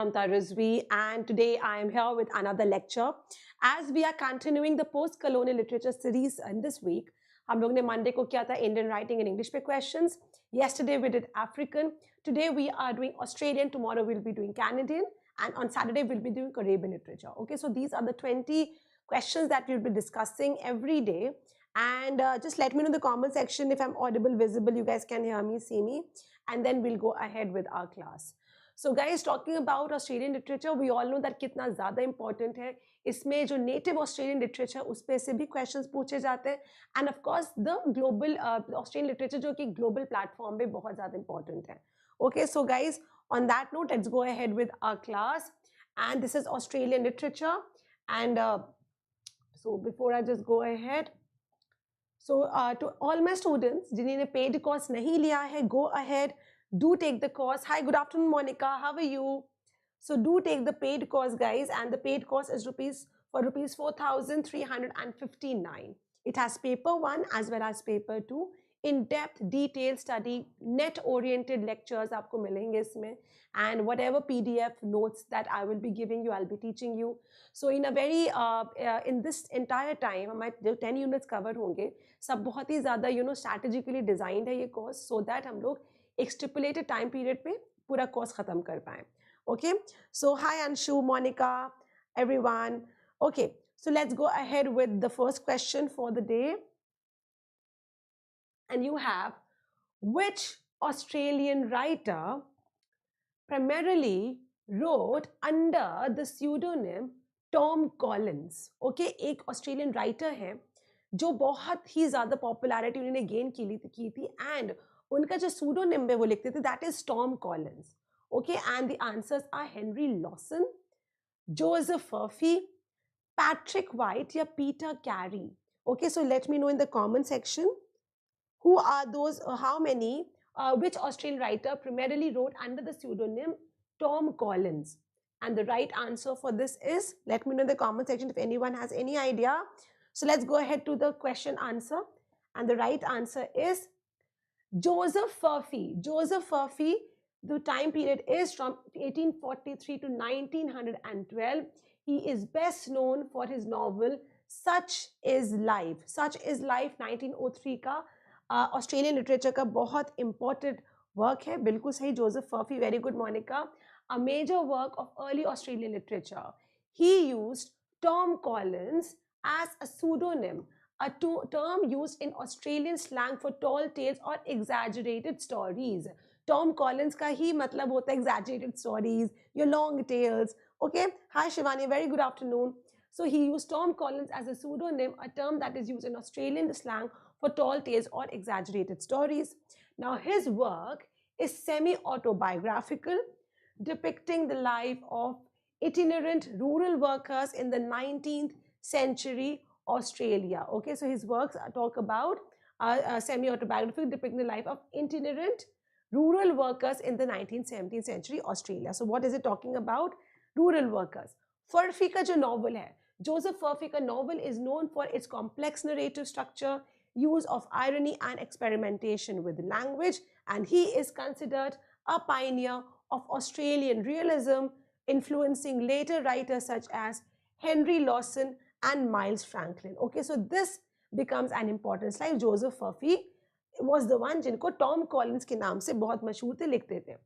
Mamta Rizvi, and today I am here with another lecture. As we are continuing the post-colonial literature series in this week, हम लोग ने Monday को किया था Indian writing and English पे questions. Yesterday we did African. Today we are doing Australian. Tomorrow we'll be doing Canadian, and on Saturday we'll be doing Caribbean literature. Okay, so these are the 20 questions that we'll be discussing every day. And just let me know in the comment section if I'm audible, visible. You guys can hear me, see me, and then we'll go ahead with our class. So guys, talking about Australian literature, we all know that कितना ज़्यादा important है. इसमें जो native Australian literature उस पे से भी questions पूछे जाते हैं. And of course the global Australian literature जो कि global platform पे बहुत ज़्यादा important है. Okay, so guys, on that note, let's go ahead with our class. And this is Australian literature. And so before I just go ahead, so to all my students जिन्होंने paid course नहीं लिया है, go ahead. Do take the course. Hi, good afternoon, Monica. How are you? So do take the paid course, guys, and the paid course is rupees 4,359. It has paper 1 as well as paper 2. In-depth, detailed study, net-oriented lectures आपको मिलेंगे इसमें, and whatever PDF notes that I will be giving you, I'll be teaching you. So in a very in this entire time, हमारे जो 10 units cover होंगे, सब बहुत ही ज़्यादा strategically designed है ये course, so that हम लोग एक stipulated time period पे पूरा course खत्म कर पाएं. Okay, so hi Anshu, Monica, everyone. Okay, so let's go ahead with the first question for the day. And you have, which Australian writer primarily wrote under the pseudonym Tom Collins? Okay, एक Australian writer है जो बहुत ही ज़्यादा popularity उन्होंने gain की थी, and उनका जो pseudonym है वो लिखते थे, that is Tom Collins. Okay, and the answers are Henry Lawson, Joseph Furphy, Patrick White या Peter Carey. Okay, so let me know in the comment section who are those, how many, which Australian writer primarily wrote under the pseudonym Tom Collins. And the right answer for this is, let me know in the comment section if anyone has any idea. So let's go ahead to the question answer. And the right answer is Joseph Furphy. Joseph Furphy, the time period is from 1843 to 1912. He is best known for his novel Such is Life. Such is Life 1903 का Australian literature का बहुत important work है. बिल्कुल सही, Joseph Furphy. Very good, Monica. A major work of early Australian literature. He used Tom Collins as a pseudonym, a term used in Australian slang for tall tales or exaggerated stories. Tom Collins का ही मतलब होता है exaggerated stories, your long tales. Okay, hi Shivani, very good afternoon. So he used Tom Collins as a pseudonym, a term that is used in Australian slang for tall tales or exaggerated stories. Now his work is semi-autobiographical, depicting the life of itinerant rural workers in the 19th century Australia. Okay, so his works talk about semi-autobiographical, depicting the life of itinerant rural workers in the 19th, 17th century Australia. So what is it talking about? Rural workers. Furphy का जो novel है, Joseph Furphy का novel is known for its complex narrative structure, use of irony and experimentation with language, and he is considered a pioneer of Australian realism, influencing later writers such as Henry Lawson and Miles Franklin. Okay, so this becomes an important slide. Joseph Furphy was the one जिनको Tom Collins के नाम से बहुत मशहूर थे, लिखते थे.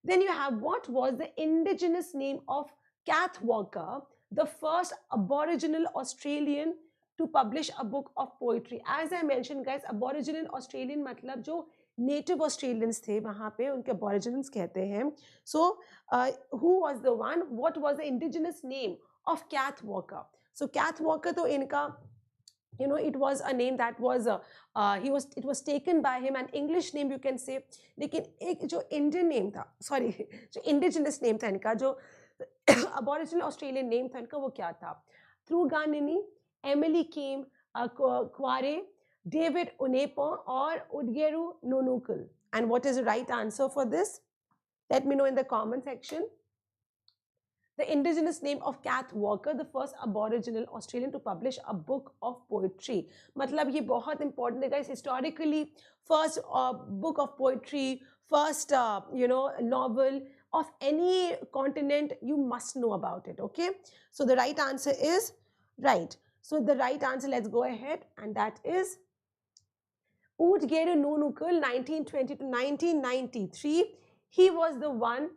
Then you have, what was the indigenous name of Kath Walker, the first Aboriginal Australian to publish a book of poetry? As I mentioned, guys, Aboriginal Australian मतलब जो native Australians थे वहाँ पे, उनके Aboriginals कहते हैं. So who was the one? What was the indigenous name of Kath Walker? So Kath Walker तो इनका, it was a name that was it was taken by him, an English name you can say. लेकिन एक जो Indian name था, sorry, जो indigenous name था इनका, जो Aboriginal Australian name था इनका, वो क्या था? Truganini, Emily Kim, Kware, David Unepo, or Udgeru Nunukul. And what is the right answer for this? Let me know in the comment section. The indigenous name of Kath Walker, the first Aboriginal Australian to publish a book of poetry. मतलब ये बहुत important है guys. Historically, first book of poetry, first novel of any continent, you must know about it. Okay, so the right answer is right. So the right answer, let's go ahead, and that is Udgeru Nunukul, 1920 to 1993. He was the one,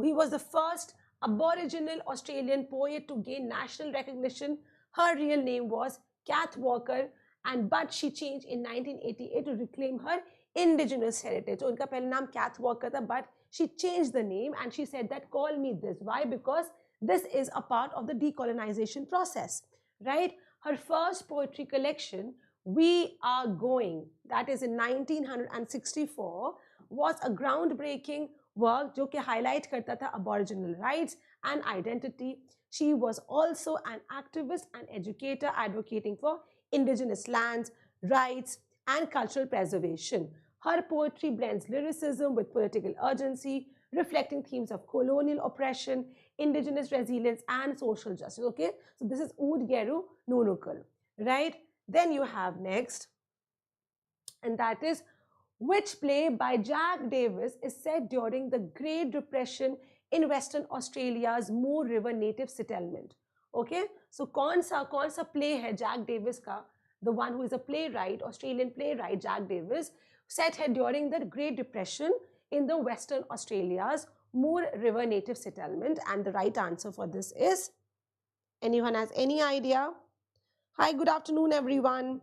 he was the first Aboriginal Australian poet to gain national recognition. Her real name was Kath Walker, and but she changed in 1988 to reclaim her indigenous heritage. So उनका पहला नाम Kath Walker था, but she changed the name and she said that call me this. Why? Because this is a part of the decolonization process, right? Her first poetry collection, We Are Going, that is in 1964, was a groundbreaking work जो कि highlight करता था Aboriginal rights and identity. She was also an activist and educator advocating for indigenous lands, rights, and cultural preservation. Her poetry blends lyricism with political urgency, reflecting themes of colonial oppression, indigenous resilience, and social justice. Okay, so this is Udgeru Nunukul, right? Then you have next, and that is which play by Jack Davis is set during the Great Depression in Western Australia's Moore River native settlement. Okay, so कौन सा play है Jack Davis का, the one who is a playwright, Australian playwright Jack Davis, set here during the Great Depression in the Western Australia's Moore River native settlement. And the right answer for this is, anyone has any idea? Hi, good afternoon, everyone.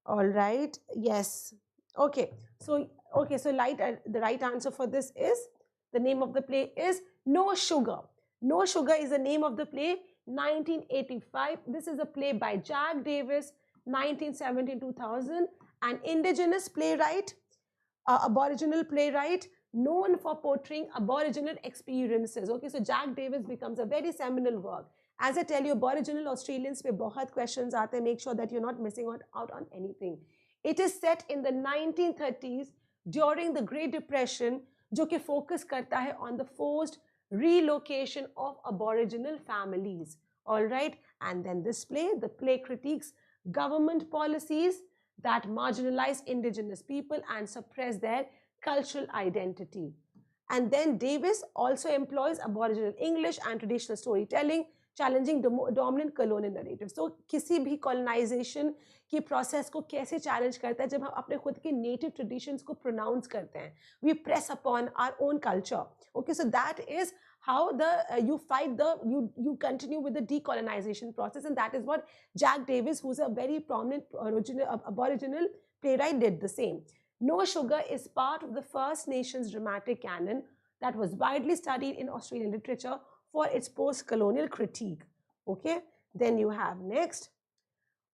All right, yes. Okay, so the right answer for this is, the name of the play is No Sugar. No Sugar is the name of the play, 1985. This is a play by Jack Davis, 1970-2000, an indigenous playwright, Aboriginal playwright, known for portraying Aboriginal experiences. Okay, so Jack Davis becomes a very seminal work. As I tell you, Aboriginal Australians पे बहुत questions आते हैं. Make sure that you're not missing out on anything. It is set in the 1930s during the Great Depression, जो कि focus करता है on the forced relocation of Aboriginal families. All right, and then this play, the play critiques government policies that marginalize indigenous people and suppress their cultural identity. And then Davis also employs Aboriginal English and traditional storytelling, challenging dominant colonial narratives. So किसी भी colonization की process को कैसे challenge करता है जब हम अपने खुद के native traditions को pronounce करते हैं. We press upon our own culture. Okay, so that is how you fight you continue with the decolonization process, and that is what Jack Davis, who's a very prominent Aboriginal playwright, did the same. No Sugar is part of the First Nations dramatic canon that was widely studied in Australian literature for its post-colonial critique. Okay, then you have next.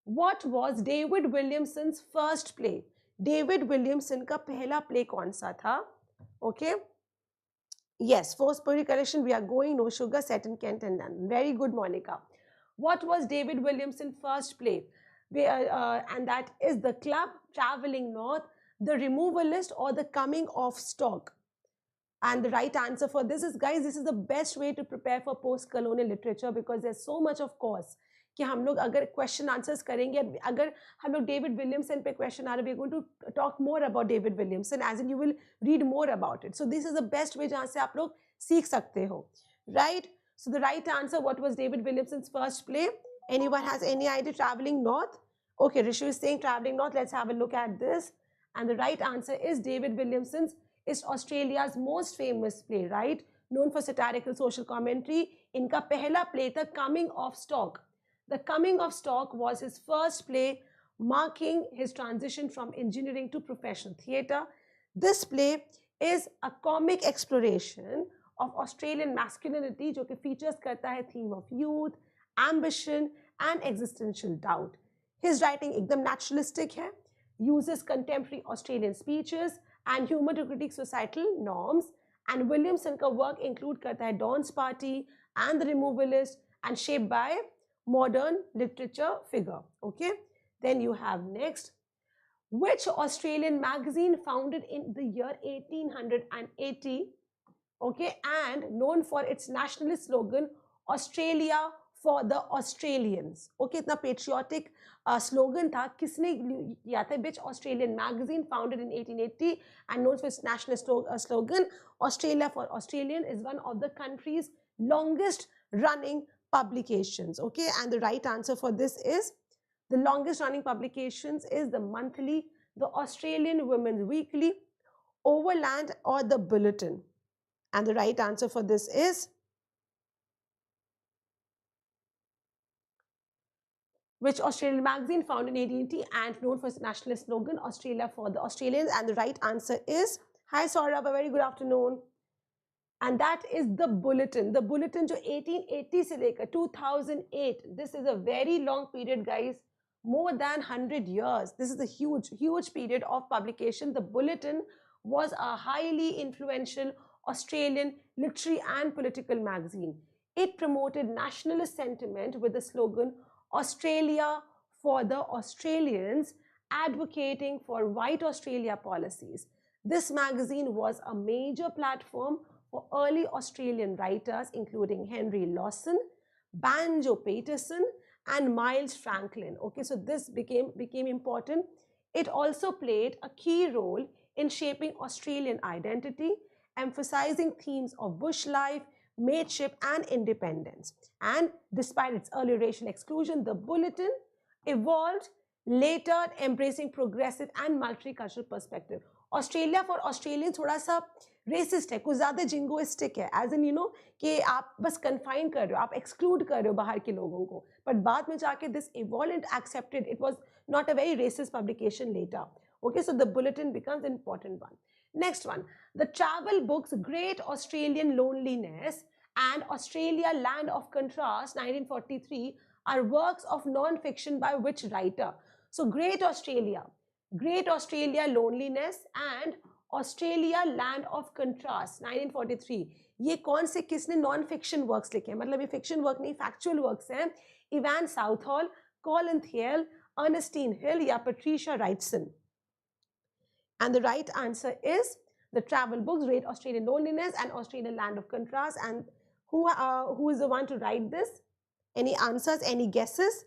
What was David Williamson's first play? David Williamson का पहला play कौन सा था? Okay. Yes, first poetry collection, We Are Going, No Sugar, set in Kent and London. Very good, Monica. What was David Williamson's first play? And that is The Club, Traveling North, The Removalist, or The Coming of Stock. And the right answer for this is, guys, this is the best way to prepare for post-colonial literature because there's so much of course कि हम लोग अगर question answers करेंगे, अगर हम लोग David Williamson पे question आ रहे, we're going to talk more about David Williamson, as in you will read more about it. So this is the best way जहाँ से आप लोग सीख सकते हो, right? So the right answer, what was David Williamson's first play? Anyone has any idea? Traveling North? Okay, Rishu is saying Traveling North. Let's have a look at this. And the right answer is David Williamson's is Australia's most famous playwright, known for satirical social commentary. इनका पहला play था Coming of Stock. The Coming of Stock was his first play, marking his transition from engineering to professional theatre. This play is a comic exploration of Australian masculinity, जो कि features करता है theme of youth, ambition, and existential doubt. His writing एकदम naturalistic है, uses contemporary Australian speeches and humor to critique societal norms. And Williamson का work include करता है Dawn's Party and The Removalist, and shaped by modern literature figure. Okay, then you have next. Which Australian magazine founded in the year 1880, okay, and known for its nationalist slogan, Australia for the Australians. Okay, इतना patriotic slogan था. किसने किया था? Which Australian magazine founded in 1880 and known for its nationalist slogan, Australia for Australian, is one of the country's longest running publications. Okay, and the right answer for this is, the longest running publications is the monthly, the Australian Women's Weekly, Overland, or the Bulletin. And the right answer for this is, which Australian magazine founded in 1880 and known for its nationalist slogan, Australia for the Australians? And the right answer is, hi Saurabh, a very good afternoon. And that is the Bulletin. The Bulletin जो 1880 से लेकर 2008, this is a very long period, guys, more than 100 years. This is a huge period of publication. The Bulletin was a highly influential Australian literary and political magazine. It promoted nationalist sentiment with the slogan Australia for the Australians, advocating for white Australia policies. This magazine was a major platform for early Australian writers, including Henry Lawson, Banjo Paterson, and Miles Franklin. Okay, so this became important. It also played a key role in shaping Australian identity, emphasizing themes of bush life, mateship, and independence. And despite its early racial exclusion, the Bulletin evolved later, embracing progressive and multicultural perspective. Australia for Australians थोड़ा सा resist है, कुछ ज़्यादा jingoistic है, as in you know कि आप बस confine कर रहे हो, आप एक्सक्लूड कर रहे हो बाहर के लोगों को. बट बाद में जाके this evolve and accepted. It was not a very resist publication letter. Okay, so the Bulletin becomes an important one. Next one, the travel books Great Australian Loneliness and Australia Land of Contrast 1943 are works of non-fiction by which writer? So Great Australia Loneliness and Australia Land of Contrast 1943, ये कौन से किसने non fiction works लिखे हैं? मतलब ये fiction work नहीं, factual works हैं. इवान साउथहॉल, कॉलिन थियल, अर्नेस्टीन हिल या Patricia राइटसन. And the right answer is the travel books Great Australian Loneliness and Australian Land of Contrast. And who is the one to write this? Any answers? Any guesses?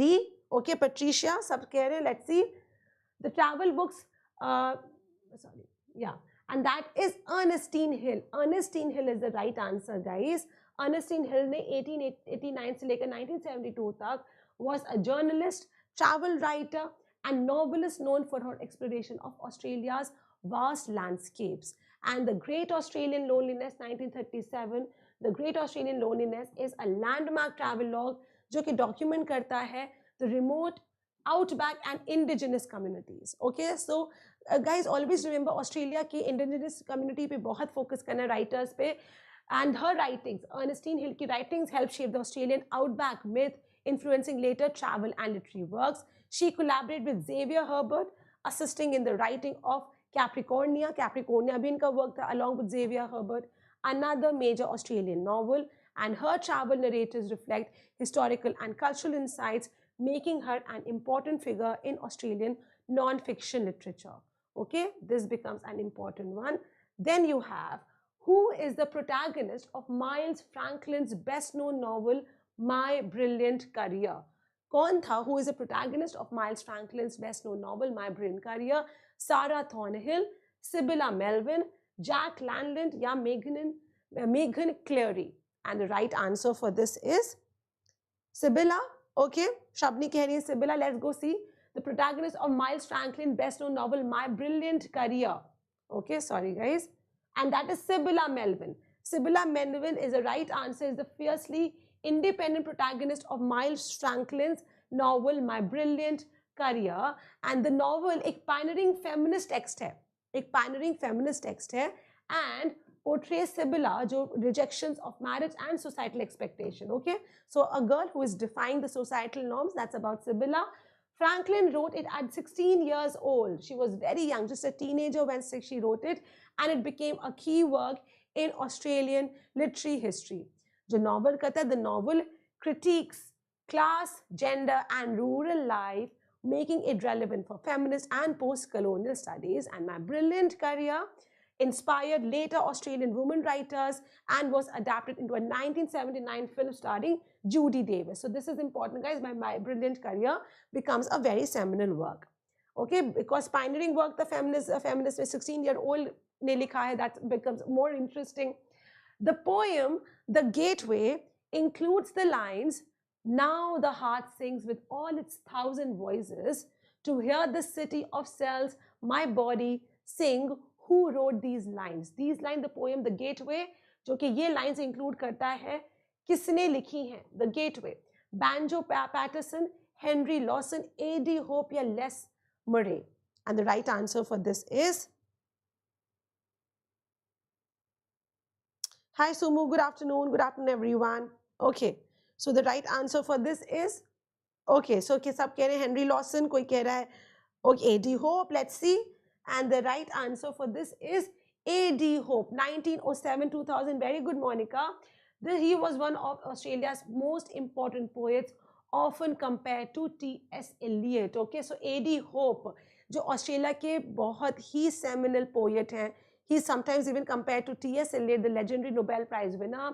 D. Okay, Patricia, sab keh rahe. Let's see. The travel books, and that is Ernestine Hill. Ernestine Hill is the right answer, guys. Ernestine Hill ने 1889 से लेकर 1972 तक was a journalist, travel writer, and novelist known for her exploration of Australia's vast landscapes. And the Great Australian Loneliness 1937, the Great Australian Loneliness is a landmark travelogue जो कि document करता है the remote outback and indigenous communities. Okay, so guys, always remember Australia की indigenous community पे बहुत focus करना writers पे. And her writings, Ernestine Hill की writings help shape the Australian outback myth, influencing later travel and literary works. She collaborated with Xavier Herbert, assisting in the writing of Capricornia. Capricornia भी इनका work था along with Xavier Herbert, another major Australian novel. And her travel narratives reflect historical and cultural insights, making her an important figure in Australian non-fiction literature. Okay, this becomes an important one. Then you have, who is the protagonist of Miles Franklin's best-known novel, My Brilliant Career? कौन था? Who is the protagonist of Miles Franklin's best-known novel, My Brilliant Career? Sarah Thornhill, Sibylla Melvin, Jack Landland या Megan Cleary? And the right answer for this is Sibylla. Okay, Shabni keh rahi hai Sibylla. Let's go see the protagonist of Miles Franklin's best-known novel, My Brilliant Career. Okay, sorry guys. And that is Sibylla Melvin. Sibylla Melvin is the right answer, is the fiercely independent protagonist of Miles Franklin's novel, My Brilliant Career. And the novel एक pioneering feminist text है. एक pioneering feminist text है. And portrays Sibylla, जो rejections of marriage and societal expectation. Okay, so a girl who is defying the societal norms, that's about Sibylla. Franklin wrote it at 16 years old. She was very young, just a teenager when she wrote it, and it became a key work in Australian literary history. जो novel कहता है, the novel critiques class, gender, and rural life, making it relevant for feminist and post-colonial studies. And My Brilliant Career inspired later Australian women writers and was adapted into a 1979 film starring Judy Davis. So this is important, guys. My Brilliant Career becomes a very seminal work. Okay, because pioneering work, the feminist 16-year-old ne likha hai, that becomes more interesting. The poem, The Gateway, includes the lines, "Now the heart sings with all its thousand voices to hear the city of cells, my body sing." Who wrote these lines? These lines, the poem The Gateway, जो कि ये lines include करता है, किसने लिखी हैं? The Gateway, Banjo Patterson, Henry Lawson, A.D. Hope या Les Murray. And the right answer for this is... Hi Sumu, good afternoon everyone. Okay, so the right answer for this is... Okay, so सब कह रहे हैं Henry Lawson, कोई कह रहा है okay, A.D. Hope, let's see. And the right answer for this is A.D. Hope, 1907-2000. Very good, Monica. He was one of Australia's most important poets, often compared to T.S. Eliot. Okay, so A.D. Hope, जो Australia के बहुत ही seminal poet हैं, he is sometimes even compared to T.S. Eliot, the legendary Nobel Prize winner.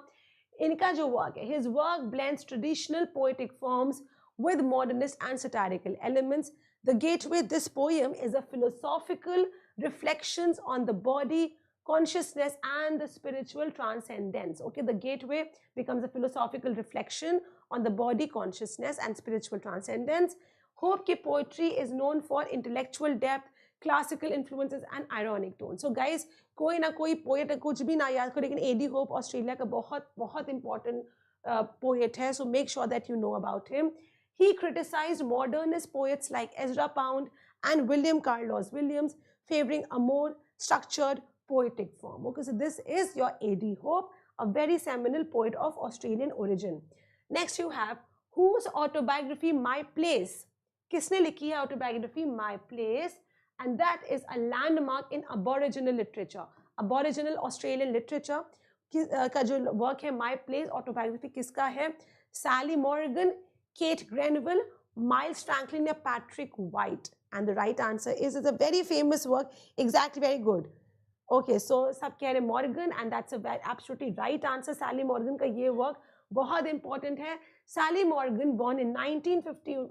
इनका जो work है, his work blends traditional poetic forms with modernist and satirical elements. The Gateway, this poem is a philosophical reflections on the body, consciousness and the spiritual transcendence. Okay, the Gateway becomes a philosophical reflection on the body, consciousness and spiritual transcendence. Hope ki poetry is known for intellectual depth, classical influences and ironic tone. So guys, कोई ना कोई poet कुछ भी ना याद करो, लेकिन A.D. Hope Australia का बहुत important poet है. So make sure that you know about him. He criticized modernist poets like Ezra Pound and William Carlos Williams, favoring a more structured poetic form. Okay, so this is your A.D. Hope, a very seminal poet of Australian origin. Next you have, whose autobiography My Place? किसने लिखी है autobiography My Place? And that is a landmark in Aboriginal literature. Aboriginal Australian literature का जो work है My Place, autobiography किसका है? Sally Morgan, Kate Grenville, Miles Franklin या Patrick White. And the right answer is, it's a very famous work. Exactly, very good. Okay, so सब कह रहे Morgan, and that's a very absolutely right answer. Sally Morgan का ये work बहुत important है. Sally Morgan, born in 1950,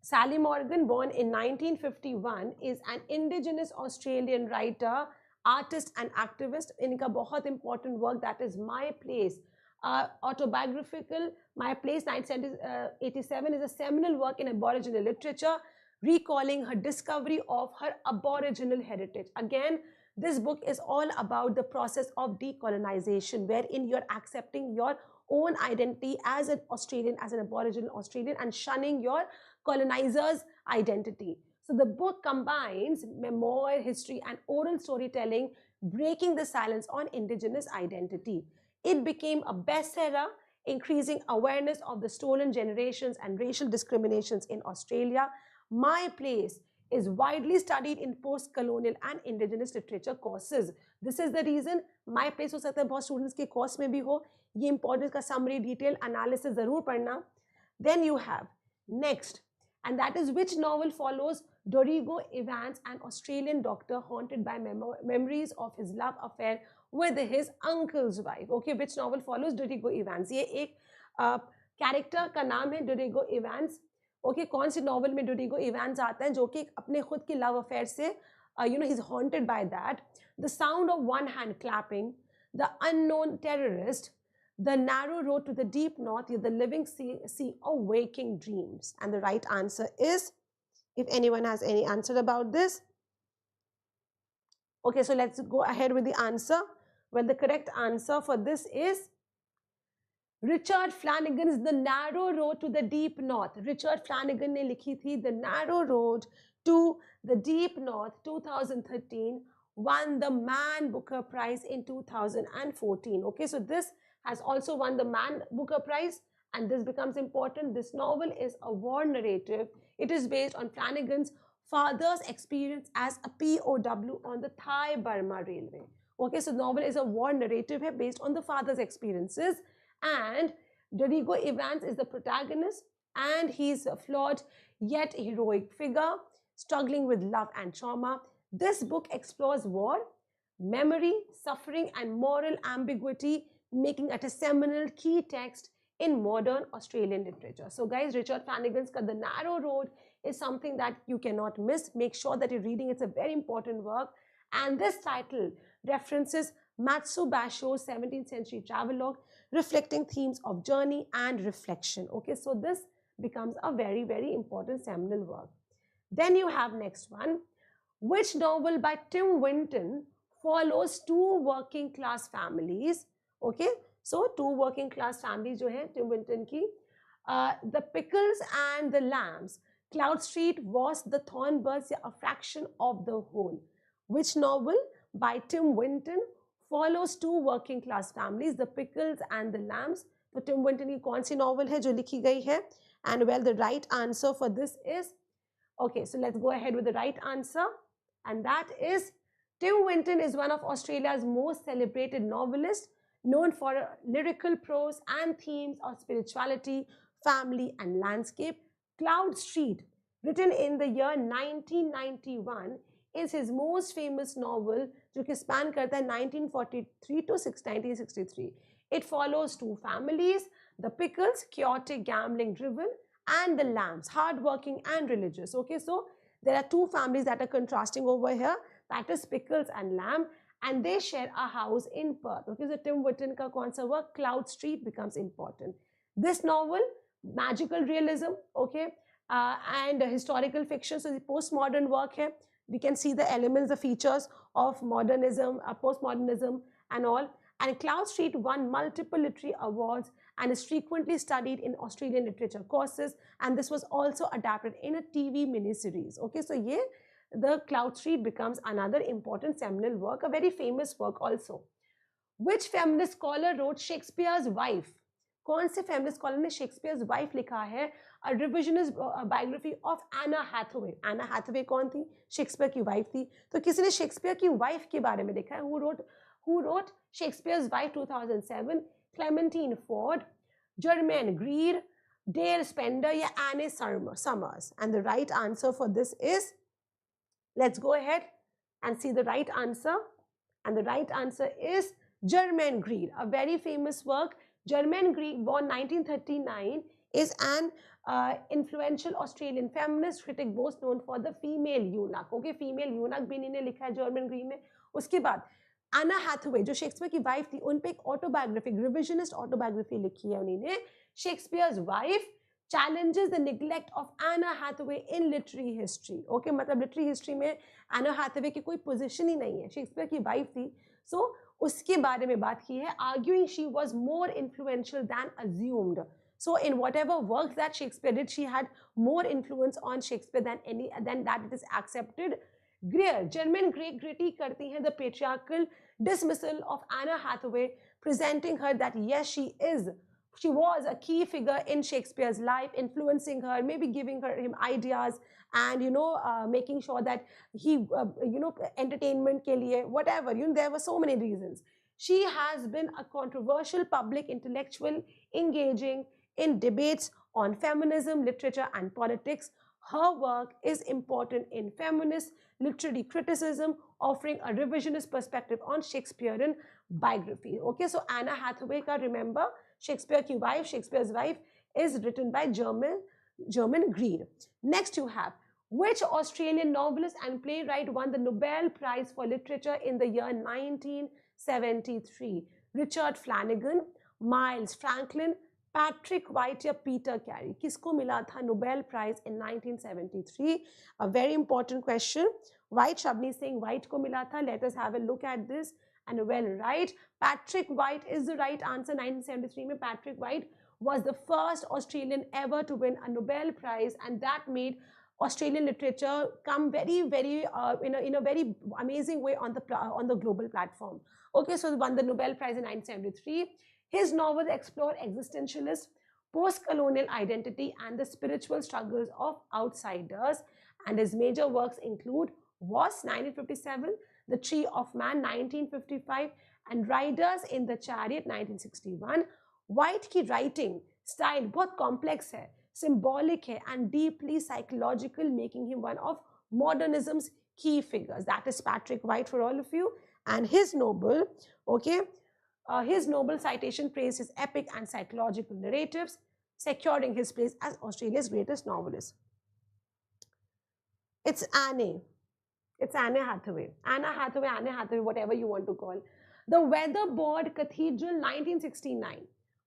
Sally Morgan, born in 1951, is an Indigenous Australian writer, artist and activist. इनका बहुत important work, that is My Place, autobiographical. My Place 1987 is a seminal work in Aboriginal literature, recalling her discovery of her Aboriginal heritage. Again, this book is all about the process of decolonization, wherein you're accepting your own identity as an Australian, as an Aboriginal Australian, and shunning your colonizer's identity. So the book combines memoir, history and oral storytelling, breaking the silence on Indigenous identity. It became a bestseller, increasing awareness of the stolen generations and racial discriminations in Australia. My Place is widely studied in post-colonial and Indigenous literature courses. This is the reason My Place हो सकता है बहुत students के course में भी हो. ये important का summary, detail analysis ज़रूर पढ़ना. Then you have next, and that is which novel follows Dorigo Evans, an Australian doctor haunted by memories of his love affair with his uncle's wife. Okay, which novel follows Dorigo Evans? ये एक character का नाम है Dorigo Evans. Okay, कौन सी novel में Dorigo Evans आता है जो कि अपने खुद की love affair से he's haunted by that. The sound of one hand clapping, the unknown terrorist, the narrow road to the deep north, the living sea of waking dreams. And the right answer is, if anyone has any answer about this. Okay, so let's go ahead with the answer. Well, the correct answer for this is Richard Flanagan's The Narrow Road to the Deep North. Richard Flanagan ने लिखी थी The Narrow Road to the Deep North, 2013, won the Man Booker Prize in 2014. Okay, so this has also won the Man Booker Prize, and this becomes important. This novel is a war narrative. It is based on Flanagan's father's experience as a POW on the Thai-Burma Railway. Okay, so the novel is a war narrative based on the father's experiences, and Dorigo Evans is the protagonist, and he's a flawed yet heroic figure. struggling with love and trauma. This book explores war, memory, suffering, and moral ambiguity, making it a seminal key text in modern Australian literature. So, guys, Richard Flanagan's The Narrow Road is something that you cannot miss. Make sure that you're reading. It's a very important work. And this title references Matsu Basho's 17th century travelogue, reflecting themes of journey and reflection. Okay, so this becomes a very, very important seminal work. Then you have next one. Which novel by Tim Winton follows two working class families? Okay, so two working class families जो हैं Tim Winton की, The Pickles and the Lambs. Cloud Street was the Thornbirds, a fraction of the whole. Which novel by Tim Winton follows two working class families, The Pickles and the Lambs? तो Tim Winton की कौन सी novel है जो लिखी गई है? And well, the right answer for this is, okay, so let's go ahead with the right answer. And that is, Tim Winton is one of Australia's most celebrated novelists, known for lyrical prose and themes of spirituality, family, and landscape. Cloud Street, written in the year 1991, is his most famous novel, जो कि span करता है 1943 to 1963. It follows two families, the Pickles, chaotic, gambling-driven, and the Lambs, hardworking and religious. Okay, so there are two families that are contrasting over here, that is Pickles and Lamb, and they share a house in Perth. Okay, so Tim Winton ka kaun sa work, Cloud Street, becomes important. This novel, magical realism, okay, and historical fiction, so the postmodern work hai. We can see the elements, the features of modernism, postmodernism and all. And Cloud Street won multiple literary awards and is frequently studied in Australian literature courses, and this was also adapted in a TV miniseries. Okay, so yeah, the Cloud Street becomes another important seminal work, a very famous work also. Which feminist scholar wrote Shakespeare's Wife? कौन से feminist scholar ने Shakespeare's Wife लिखा है? A revisionist biography of Anna Hathaway. Anna Hathaway कौन थी? Shakespeare की wife थी. तो किसी ने Shakespeare की wife के बारे में लिखा है? Who wrote Shakespeare's Wife 2007? Clementine Ford, Germaine Greer, Dale Spender, या Anne Summers? And the right answer for this is, let's go ahead and see the right answer. And the right answer is Germaine Greer, a very famous work. Germaine Greer, born 1939, is an influential Australian feminist critic, most known for The Female Eunuch. Okay, Female Eunuch भी इन्होंने लिखा है Germaine Greer ने. उसके बाद Anna Hathaway, जो Shakespeare की wife थी, उन पे एक ऑटोबायोग्राफिक, रिविजनिस्ट ऑटोबायोग्राफी लिखी है उन्होंने. Shakespeare's Wife challenges the neglect of Anna Hathaway in literary history. Okay, मतलब literary history में Anna Hathaway की कोई position ही नहीं है. शेक्सपियर की वाइफ थी, so उसके बारे में बात की है, arguing she was more influential than assumed. So in whatever works that Shakespeare did, she had more influence on Shakespeare than that it is accepted. Greer, Germaine Greer critique करती हैं the patriarchal dismissal of Anna Hathaway, presenting her that yes, she was a key figure in Shakespeare's life, influencing her, maybe giving him ideas, and making sure that he entertainment ke liye, whatever, there were so many reasons. She has been a controversial public intellectual, engaging in debates on feminism, literature, and politics. Her work is important in feminist literary criticism, offering a revisionist perspective on Shakespearean biography. Okay, so Anna Hathaway ka remember, Shakespeare's Wife is written by Germaine Greer. Next you have, which Australian novelist and playwright won the Nobel Prize for Literature in the year 1973? Richard Flanagan, Miles Franklin, Patrick White या Peter Carey? किसको मिला था Nobel Prize in 1973? A very important question. White, Shabni Singh White को मिला था. Let us have a look at this. And well, right, Patrick White is the right answer. 1973 में Patrick White was the first Australian ever to win a Nobel Prize, and that made Australian literature come very, very in a very amazing way on the global platform. Okay, so he won the Nobel Prize in 1973. His novels explore existentialist, post-colonial identity and the spiritual struggles of outsiders, and his major works include Was 1957, The Tree of Man 1955, and Riders in the Chariot 1961. White की writing style बहुत complex है, symbolic है, and deeply psychological, making him one of modernism's key figures. That is Patrick White for all of you. And his Nobel, okay, his Nobel citation praised his epic and psychological narratives, securing his place as Australia's greatest novelist. It's Anne. It's Anne Hathaway. Anna Hathaway, Anne Hathaway, whatever you want to call. The Weatherboard Cathedral, 1969.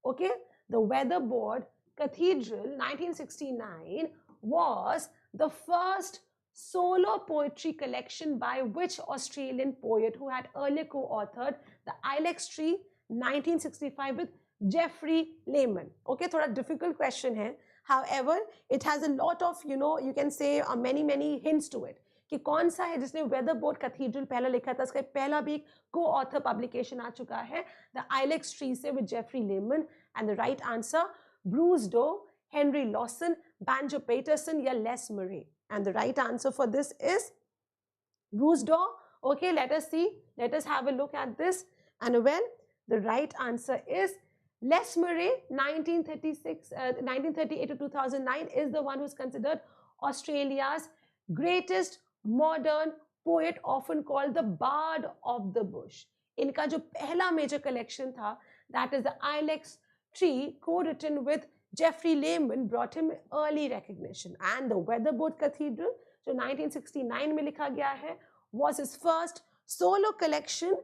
Okay? The Weatherboard Cathedral, 1969 was the first solo poetry collection by which Australian poet who had earlier co-authored the Ilex Tree, 1965 with Jeffrey Lehman. Okay, thoda difficult question hai. However, it has a lot of, you can say many hints to it. कि कौन सा है जिसने वेदरबोर्ड cathedral पहला लिखा था, उसका पहला भी को ऑथर पब्लिकेशन आ चुका है, द आइलेक्स ट्री से with Geoffrey Lehmann. And the right answer Bruce Dawe, Henry Lawson, Banjo Paterson या Les Murray. And the right answer for this is Bruce Dawe. Okay, let us see, let us have a look at this. And well, the right answer is Les Murray. 1938 to 2009 is the one who's considered Australia's greatest modern poet, often called the Bard of the Bush. इनका जो पहला major collection था, that is the Ilex Tree, co-written with Jeffrey Lehman, brought him early recognition. And the Weatherboard Cathedral, जो 1969 में लिखा गया है, was his first solo collection,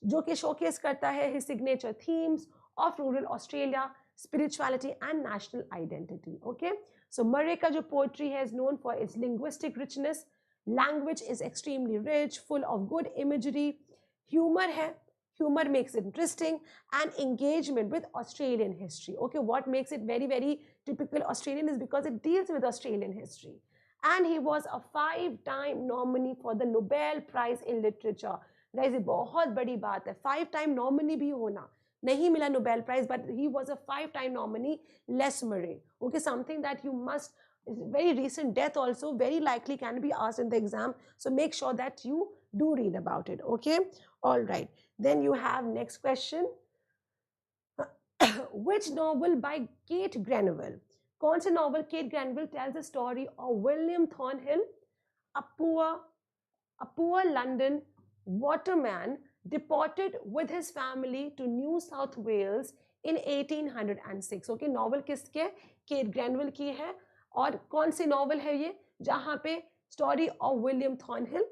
जो कि showcase करता है his signature themes of rural Australia, spirituality and national identity. Okay, so Murray का जो poetry है is known for its linguistic richness. Language is extremely rich, full of good imagery. Humor है, humor makes it interesting, and engagement with Australian history. Okay, what makes it very typical Australian is because it deals with Australian history. And he was a 5-time nominee for the Nobel Prize in Literature. Guys, ये बहुत बड़ी बात है. 5-time nominee भी होना. नहीं मिला Nobel Prize, but he was a 5-time nominee. Les Murray. Okay, something that you must. Very recent death also very likely can be asked in the exam, so make sure that you do read about it. Okay, all right, then you have next question. Which novel by Kate Granville, कौन से novel Kate Granville tells the story of William Thornhill, a poor London waterman deported with his family to New South Wales in 1806. Okay, novel किसके? Kate Granville की है. और कौन सी novel है ये जहां पे story of William Thornhill,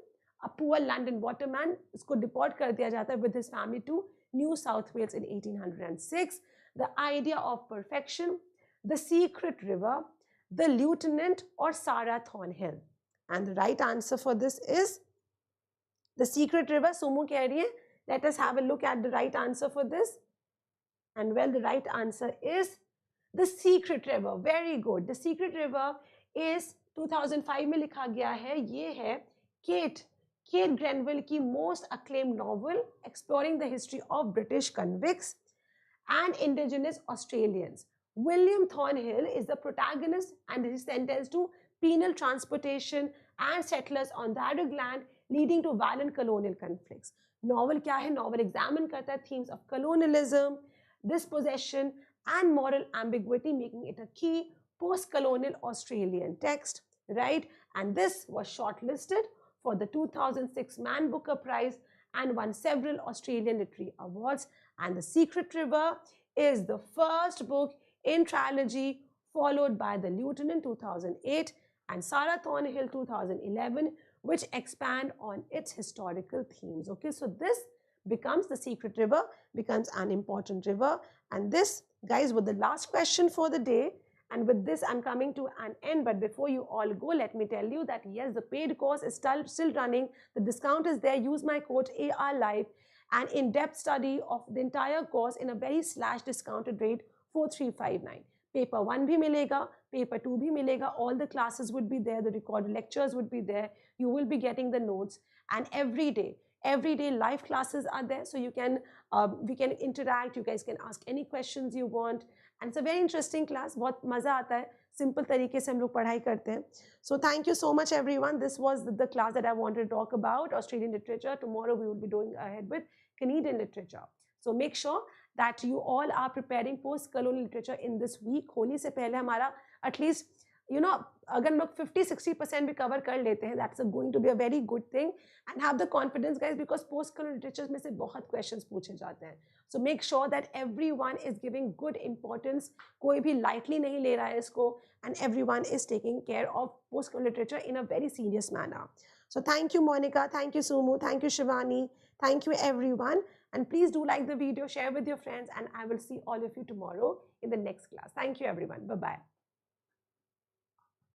a poor London waterman, इसको डिपोर्ट कर दिया जाता है with his family to New South Wales in 1806. The Idea of Perfection, The Secret River, The Lieutenant और Sarah Thornhill. And the right answer for this is The Secret River. सुमो कह रही है. Let us have a look at the right answer for this. And well, the right answer is The Secret River. Very good. The Secret River is 2005 में लिखा गया है. ये है Kate Granville की most acclaimed novel exploring the history of British convicts and indigenous Australians. William Thornhill is the protagonist and is sentenced to penal transportation and settlers on the arid land, leading to violent colonial conflicts. Novel क्या है? Novel examine करता है themes of colonialism, dispossession and moral ambiguity, making it a key post-colonial Australian text, right? And this was shortlisted for the 2006 Man Booker Prize and won several Australian literary awards. And The Secret River is the first book in trilogy, followed by The Lieutenant 2008 and Sarah Thornhill 2011, which expand on its historical themes. Okay, so this becomes The Secret River, becomes an important river. And this, guys, was the last question for the day. And with this, I'm coming to an end. But before you all go, let me tell you that yes, the paid course is still running. The discount is there. Use my code ARLIVE, and in-depth study of the entire course in a very slash discounted rate 4359. Paper 1 bhi milega, paper 2 bhi milega. All the classes would be there. The recorded lectures would be there. You will be getting the notes, and every day live classes are there, so you can we can interact. You guys can ask any questions you want, and it's a very interesting class. बहुत मजा आता है. Simple तरीके से हम लोग पढ़ाई करते हैं. So thank you so much, everyone. This was the class that I wanted to talk about Australian literature. Tomorrow we will be doing ahead with Canadian literature. So make sure that you all are preparing post-colonial literature in this week. Holi से पहले हमारा at least अगर हम लोग 50-60% भी cover कर लेते हैं, that's going to be a very good thing. And have the confidence guys, because post colour literature में से बहुत क्वेश्चंस पूछे जाते हैं. So make sure that everyone is giving good importance. कोई भी लाइटली नहीं ले रहा है इसको, and everyone is taking care of post colour literature in a very serious manner. So thank you Monica, thank you Sumu, thank you Shivani, thank you everyone, and please do like the video, share with your friends, and I will see all of you tomorrow in the next class. Thank you everyone. Bye bye.